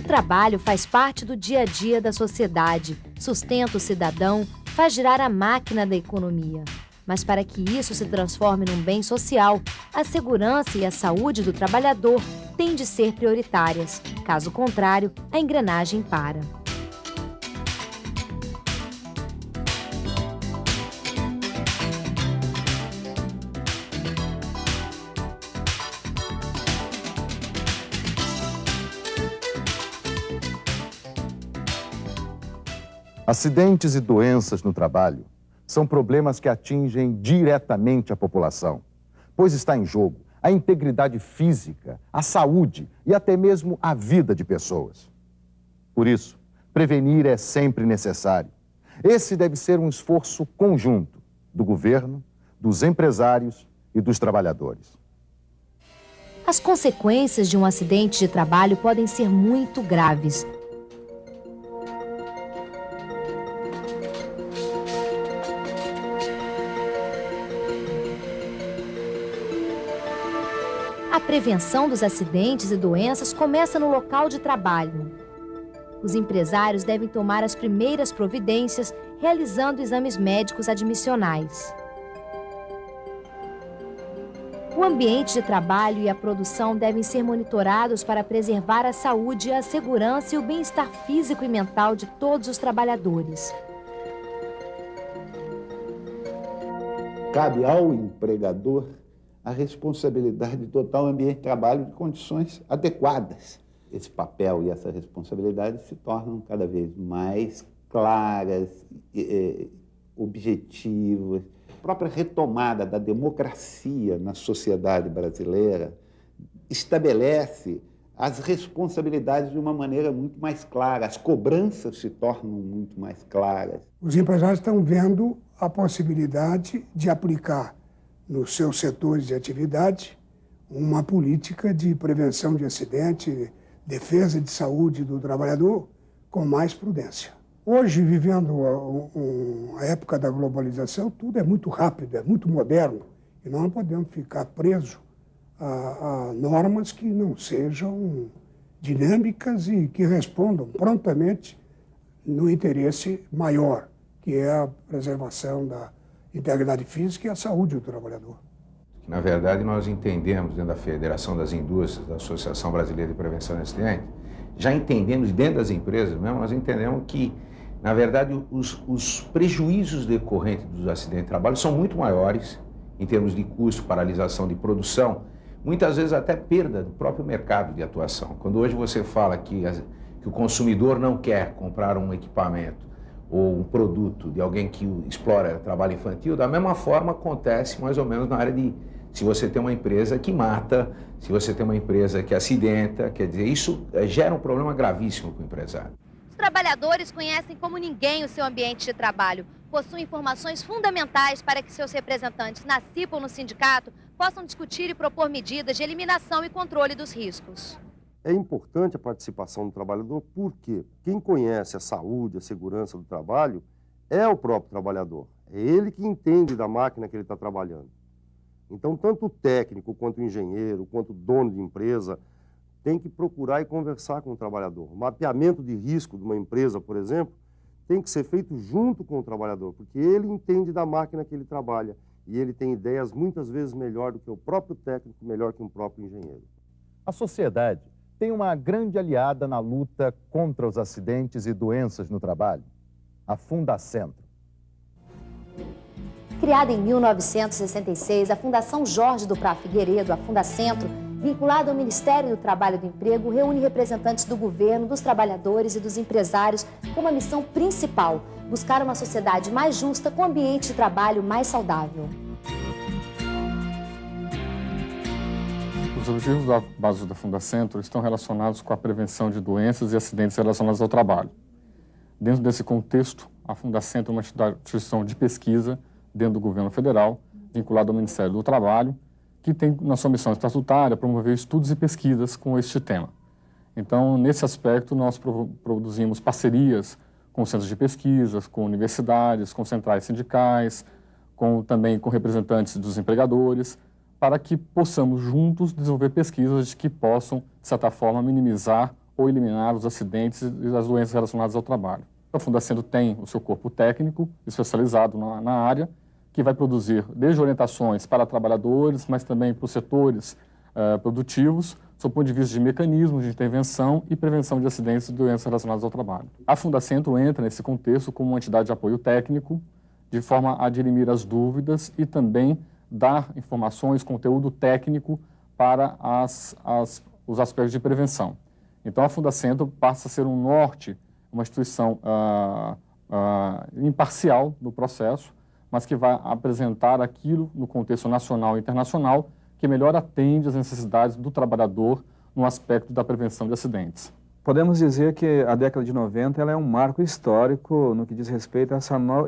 O trabalho faz parte do dia a dia da sociedade, sustenta o cidadão, faz girar a máquina da economia. Mas para que isso se transforme num bem social, a segurança e a saúde do trabalhador têm de ser prioritárias. Caso contrário, a engrenagem para. Acidentes e doenças no trabalho são problemas que atingem diretamente a população, pois está em jogo a integridade física, a saúde e até mesmo a vida de pessoas. Por isso, prevenir é sempre necessário. Esse deve ser um esforço conjunto do governo, dos empresários e dos trabalhadores. As consequências de um acidente de trabalho podem ser muito graves. A prevenção dos acidentes e doenças começa no local de trabalho. Os empresários devem tomar as primeiras providências, realizando exames médicos admissionais. O ambiente de trabalho e a produção devem ser monitorados para preservar a saúde, a segurança e o bem-estar físico e mental de todos os trabalhadores. Cabe ao empregador a responsabilidade de dotar o ambiente de trabalho de condições adequadas. Esse papel e essa responsabilidade se tornam cada vez mais claras, objetivas. A própria retomada da democracia na sociedade brasileira estabelece as responsabilidades de uma maneira muito mais clara, as cobranças se tornam muito mais claras. Os empresários estão vendo a possibilidade de aplicar nos seus setores de atividade uma política de prevenção de acidente, defesa de saúde do trabalhador com mais prudência. Hoje, vivendo a época da globalização, tudo é muito rápido, é muito moderno, e nós não podemos ficar presos a normas que não sejam dinâmicas e que respondam prontamente no interesse maior, que é a preservação da integridade física e a saúde do trabalhador. Na verdade, nós entendemos, dentro da Federação das Indústrias, da Associação Brasileira de Prevenção de Acidentes, já entendemos, dentro das empresas mesmo, nós entendemos que, na verdade, os prejuízos decorrentes dos acidentes de trabalho são muito maiores, em termos de custo, paralisação de produção, muitas vezes até perda do próprio mercado de atuação. Quando hoje você fala que o consumidor não quer comprar um equipamento ou um produto de alguém que explora trabalho infantil, da mesma forma acontece mais ou menos na área de, se você tem uma empresa que mata, se você tem uma empresa que acidenta, quer dizer, isso gera um problema gravíssimo para o empresário. Os trabalhadores conhecem como ninguém o seu ambiente de trabalho, possuem informações fundamentais para que seus representantes na CIPA ou no sindicato possam discutir e propor medidas de eliminação e controle dos riscos. É importante a participação do trabalhador porque quem conhece a saúde, a segurança do trabalho é o próprio trabalhador. É ele que entende da máquina que ele está trabalhando. Então, tanto o técnico, quanto o engenheiro, quanto o dono de empresa, tem que procurar e conversar com o trabalhador. O mapeamento de risco de uma empresa, por exemplo, tem que ser feito junto com o trabalhador, porque ele entende da máquina que ele trabalha e ele tem ideias muitas vezes melhor do que o próprio técnico, melhor que um próprio engenheiro. A sociedade tem uma grande aliada na luta contra os acidentes e doenças no trabalho, a Fundacentro. Criada em 1966, a Fundação Jorge do Prá Figueiredo, a Fundacentro, vinculada ao Ministério do Trabalho e do Emprego, reúne representantes do governo, dos trabalhadores e dos empresários com uma missão principal: buscar uma sociedade mais justa com um ambiente de trabalho mais saudável. Os objetivos básicos da Fundacentro estão relacionados com a prevenção de doenças e acidentes relacionados ao trabalho. Dentro desse contexto, a Fundacentro é uma instituição de pesquisa dentro do governo federal, vinculada ao Ministério do Trabalho, que tem na sua missão estatutária promover estudos e pesquisas com este tema. Então, nesse aspecto, nós produzimos parcerias com centros de pesquisas, com universidades, com centrais sindicais, também com representantes dos empregadores, para que possamos juntos desenvolver pesquisas que possam, de certa forma, minimizar ou eliminar os acidentes e as doenças relacionadas ao trabalho. A Fundacentro tem o seu corpo técnico especializado na área, que vai produzir desde orientações para trabalhadores, mas também para os setores produtivos, sob o ponto de vista de mecanismos de intervenção e prevenção de acidentes e doenças relacionadas ao trabalho. A Fundacentro entra nesse contexto como uma entidade de apoio técnico, de forma a dirimir as dúvidas e também dar informações, conteúdo técnico para os aspectos de prevenção. Então, a Fundacentro passa a ser um norte, uma instituição imparcial no processo, mas que vai apresentar aquilo no contexto nacional e internacional que melhor atende às necessidades do trabalhador no aspecto da prevenção de acidentes. Podemos dizer que a década de 90 ela é um marco histórico no que diz respeito a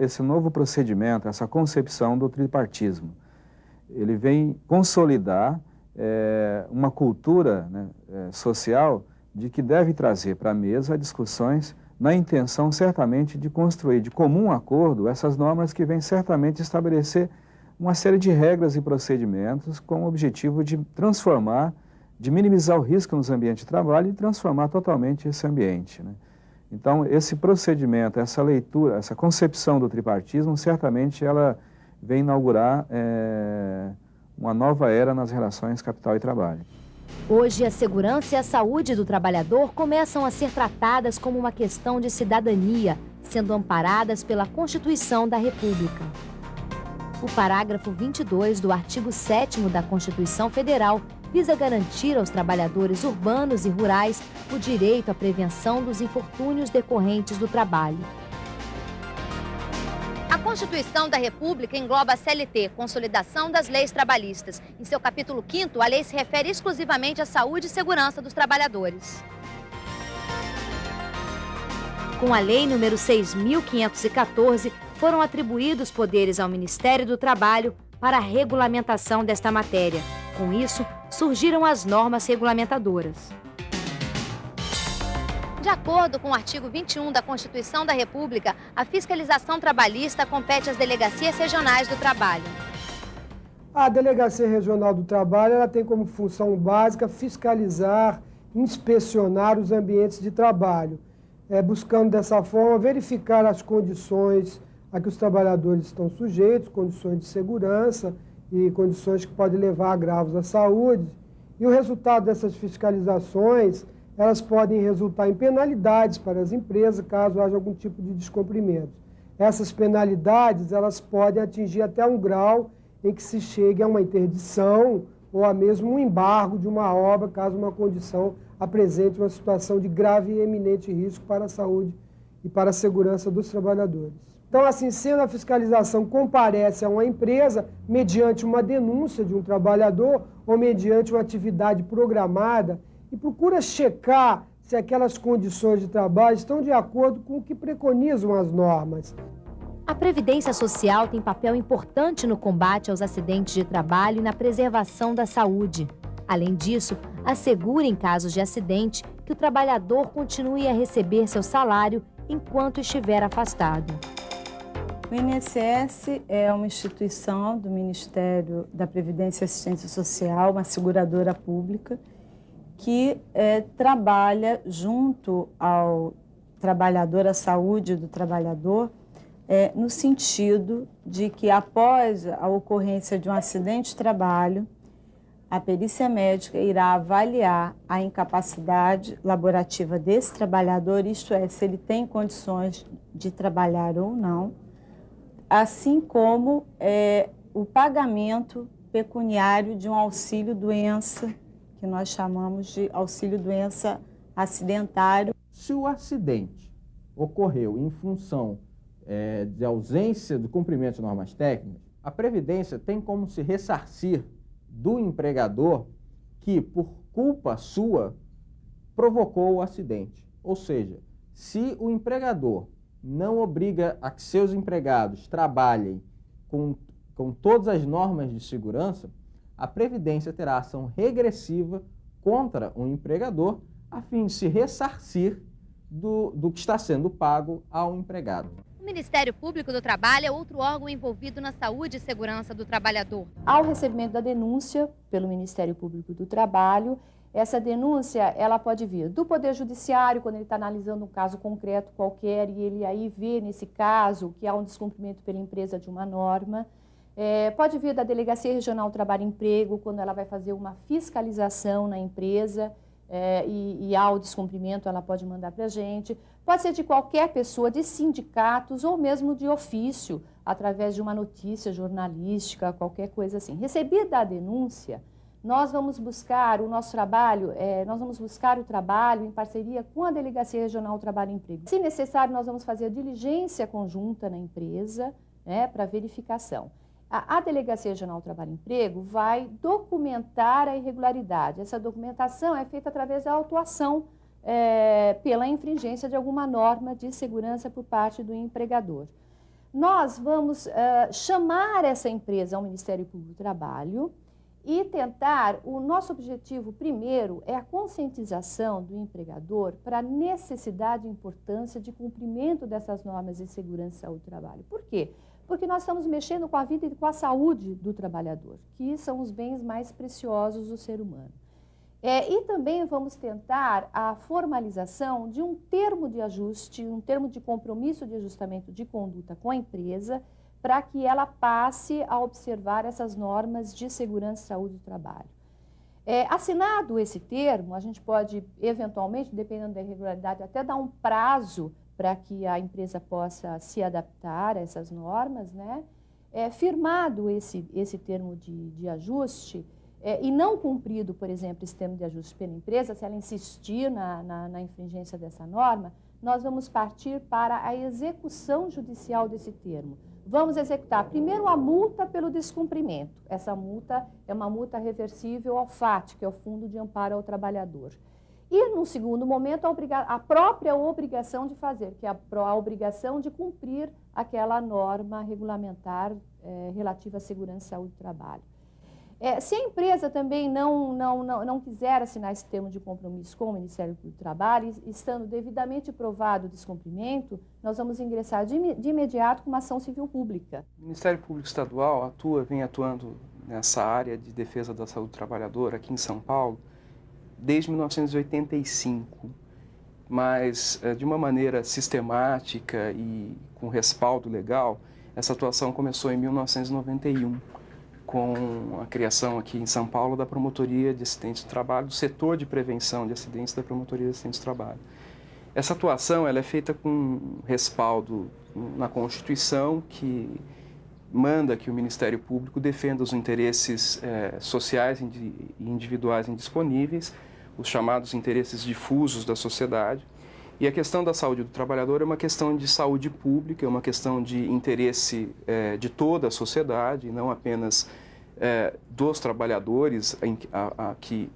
esse novo procedimento, essa concepção do tripartismo. Ele vem consolidar uma cultura, né, social de que deve trazer para a mesa discussões na intenção certamente de construir de comum acordo essas normas que vêm certamente estabelecer uma série de regras e procedimentos com o objetivo de transformar, de minimizar o risco nos ambientes de trabalho e transformar totalmente esse ambiente, né? Então, esse procedimento, essa leitura, essa concepção do tripartismo, certamente ela vem inaugurar uma nova era nas relações capital e trabalho. Hoje, a segurança e a saúde do trabalhador começam a ser tratadas como uma questão de cidadania, sendo amparadas pela Constituição da República. O parágrafo 22 do artigo 7º da Constituição Federal visa garantir aos trabalhadores urbanos e rurais o direito à prevenção dos infortúnios decorrentes do trabalho. A Constituição da República engloba a CLT, Consolidação das Leis Trabalhistas. Em seu capítulo 5º, a lei se refere exclusivamente à saúde e segurança dos trabalhadores. Com a Lei número 6.514, foram atribuídos poderes ao Ministério do Trabalho para a regulamentação desta matéria. Com isso, surgiram as normas regulamentadoras. De acordo com o artigo 21 da Constituição da República, a fiscalização trabalhista compete às delegacias regionais do trabalho. A Delegacia Regional do Trabalho ela tem como função básica fiscalizar, inspecionar os ambientes de trabalho, buscando dessa forma verificar as condições a que os trabalhadores estão sujeitos, condições de segurança e condições que podem levar a agravos à saúde. E o resultado dessas fiscalizações, elas podem resultar em penalidades para as empresas, caso haja algum tipo de descumprimento. Essas penalidades, elas podem atingir até um grau em que se chegue a uma interdição ou a mesmo um embargo de uma obra, caso uma condição apresente uma situação de grave e eminente risco para a saúde e para a segurança dos trabalhadores. Então, assim sendo, a fiscalização comparece a uma empresa mediante uma denúncia de um trabalhador ou mediante uma atividade programada e procura checar se aquelas condições de trabalho estão de acordo com o que preconizam as normas. A Previdência Social tem papel importante no combate aos acidentes de trabalho e na preservação da saúde. Além disso, assegura em casos de acidente que o trabalhador continue a receber seu salário enquanto estiver afastado. O INSS é uma instituição do Ministério da Previdência e Assistência Social, uma seguradora pública, que trabalha junto ao trabalhador, à saúde do trabalhador, no sentido de que, após a ocorrência de um acidente de trabalho, a perícia médica irá avaliar a incapacidade laborativa desse trabalhador, isto é, se ele tem condições de trabalhar ou não, assim como o pagamento pecuniário de um auxílio-doença, que nós chamamos de auxílio-doença acidentário. Se o acidente ocorreu em função de ausência do cumprimento de normas técnicas, a Previdência tem como se ressarcir do empregador que, por culpa sua, provocou o acidente. Ou seja, se o empregador não obriga a que seus empregados trabalhem com todas as normas de segurança, a Previdência terá ação regressiva contra o empregador a fim de se ressarcir do que está sendo pago ao empregado. O Ministério Público do Trabalho é outro órgão envolvido na saúde e segurança do trabalhador. Ao recebimento da denúncia pelo Ministério Público do Trabalho, Essa denúncia, ela pode vir do Poder Judiciário, quando ele está analisando um caso concreto qualquer, e ele aí vê, nesse caso, que há um descumprimento pela empresa de uma norma. Pode vir da Delegacia Regional do Trabalho e Emprego, quando ela vai fazer uma fiscalização na empresa, e há o descumprimento, ela pode mandar para a gente. Pode ser de qualquer pessoa, de sindicatos ou mesmo de ofício, através de uma notícia jornalística, qualquer coisa assim. Recebida a denúncia, nós vamos buscar o nosso trabalho, nós vamos buscar o trabalho em parceria com a Delegacia Regional do Trabalho e Emprego. Se necessário, nós vamos fazer a diligência conjunta na empresa, para verificação. A Delegacia Regional do Trabalho e Emprego vai documentar a irregularidade. Essa documentação é feita através da autuação pela infringência de alguma norma de segurança por parte do empregador. Nós vamos chamar essa empresa ao Ministério Público do Trabalho e tentar, o nosso objetivo primeiro é a conscientização do empregador para a necessidade e importância de cumprimento dessas normas de segurança e saúde do trabalho. Por quê? Porque nós estamos mexendo com a vida e com a saúde do trabalhador, que são os bens mais preciosos do ser humano. E também vamos tentar a formalização de um termo de ajuste, um termo de compromisso de ajustamento de conduta com a empresa, para que ela passe a observar essas normas de segurança e saúde do trabalho. Assinado esse termo, a gente pode, eventualmente, dependendo da irregularidade, até dar um prazo para que a empresa possa se adaptar a essas normas, né? Firmado esse termo de ajuste, e não cumprido, por exemplo, esse termo de ajuste pela empresa, se ela insistir na infringência dessa norma, nós vamos partir para a execução judicial desse termo. Vamos executar primeiro a multa pelo descumprimento. Essa multa é uma multa reversível ao FAT, que é o Fundo de Amparo ao Trabalhador. E, no segundo momento, a própria obrigação de fazer, que é a obrigação de cumprir aquela norma regulamentar relativa à segurança e saúde do trabalho. Se a empresa também não quiser assinar esse termo de compromisso com o Ministério Público do Trabalho, estando devidamente provado o descumprimento, nós vamos ingressar de imediato com uma ação civil pública. O Ministério Público Estadual vem atuando nessa área de defesa da saúde do trabalhador aqui em São Paulo desde 1985, mas de uma maneira sistemática e com respaldo legal. Essa atuação começou em 1991, com a criação aqui em São Paulo da Promotoria de Acidentes do Trabalho, do setor de prevenção de acidentes da Promotoria de Acidentes do Trabalho. Essa atuação ela é feita com respaldo na Constituição, que manda que o Ministério Público defenda os interesses sociais e individuais indisponíveis, os chamados interesses difusos da sociedade. E a questão da saúde do trabalhador é uma questão de saúde pública, é uma questão de interesse de toda a sociedade, não apenas dos trabalhadores, que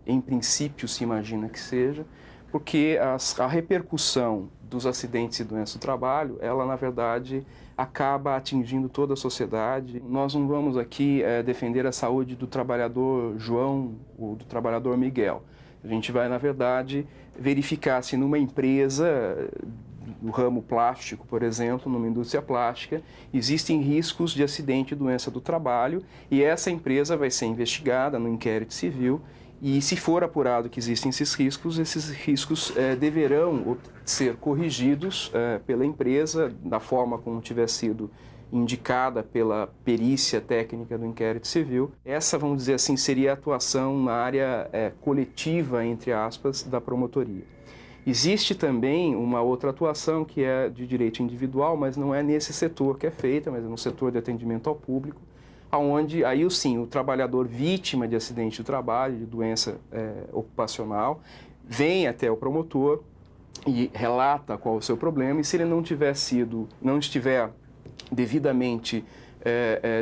em princípio se imagina que seja, porque a repercussão dos acidentes e doenças do trabalho, ela na verdade acaba atingindo toda a sociedade. Nós não vamos aqui defender a saúde do trabalhador João ou do trabalhador Miguel. A gente vai, na verdade, verificar se numa empresa do ramo plástico, por exemplo, numa indústria plástica, existem riscos de acidente e doença do trabalho, e essa empresa vai ser investigada no inquérito civil, e se for apurado que existem esses riscos deverão ser corrigidos pela empresa da forma como tiver sido indicada pela perícia técnica do inquérito civil. Essa, vamos dizer assim, seria a atuação na área coletiva, entre aspas, da promotoria. Existe também uma outra atuação que é de direito individual, mas não é nesse setor que é feita, mas é no setor de atendimento ao público, onde aí sim o trabalhador vítima de acidente do trabalho, de doença ocupacional, vem até o promotor e relata qual é o seu problema, e se ele não estiver devidamente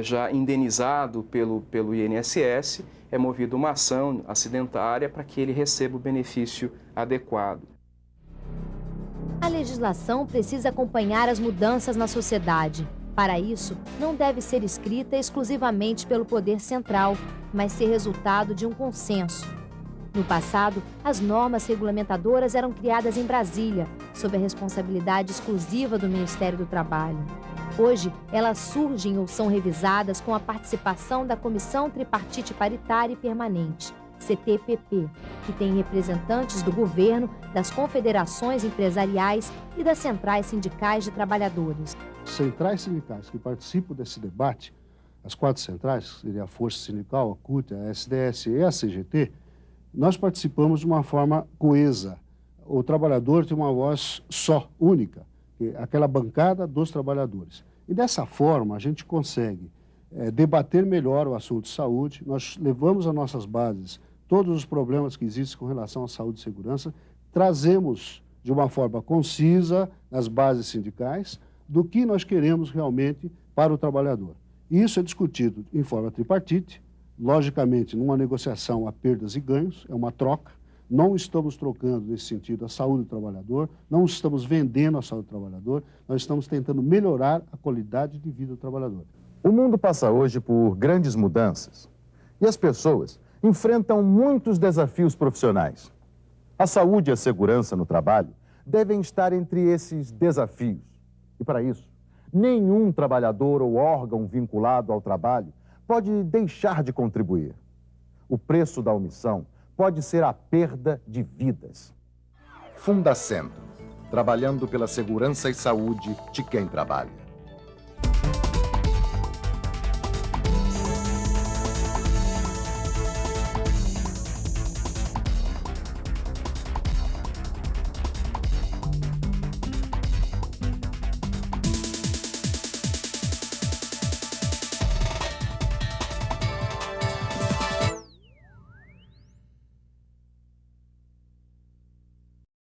já indenizado pelo INSS, é movida uma ação acidentária para que ele receba o benefício adequado. A legislação precisa acompanhar as mudanças na sociedade. Para isso, não deve ser escrita exclusivamente pelo poder central, mas ser resultado de um consenso. No passado, as normas regulamentadoras eram criadas em Brasília, sob a responsabilidade exclusiva do Ministério do Trabalho. Hoje, elas surgem ou são revisadas com a participação da Comissão Tripartite Paritária e Permanente, CTPP, que tem representantes do governo, das confederações empresariais e das centrais sindicais de trabalhadores. Centrais sindicais que participam desse debate, as 4 centrais, que seria a Força Sindical, a CUT, a SDS e a CGT, nós participamos de uma forma coesa. O trabalhador tem uma voz só, única, aquela bancada dos trabalhadores. E dessa forma a gente consegue debater melhor o assunto de saúde, nós levamos às nossas bases todos os problemas que existem com relação à saúde e segurança, trazemos de uma forma concisa nas bases sindicais do que nós queremos realmente para o trabalhador. E isso é discutido em forma tripartite, logicamente numa negociação há perdas e ganhos, é uma troca. Não estamos trocando, nesse sentido, a saúde do trabalhador, não estamos vendendo a saúde do trabalhador, nós estamos tentando melhorar a qualidade de vida do trabalhador. O mundo passa hoje por grandes mudanças e as pessoas enfrentam muitos desafios profissionais. A saúde e a segurança no trabalho devem estar entre esses desafios. E para isso, nenhum trabalhador ou órgão vinculado ao trabalho pode deixar de contribuir. O preço da omissão pode ser a perda de vidas. Fundacentro, trabalhando pela segurança e saúde de quem trabalha.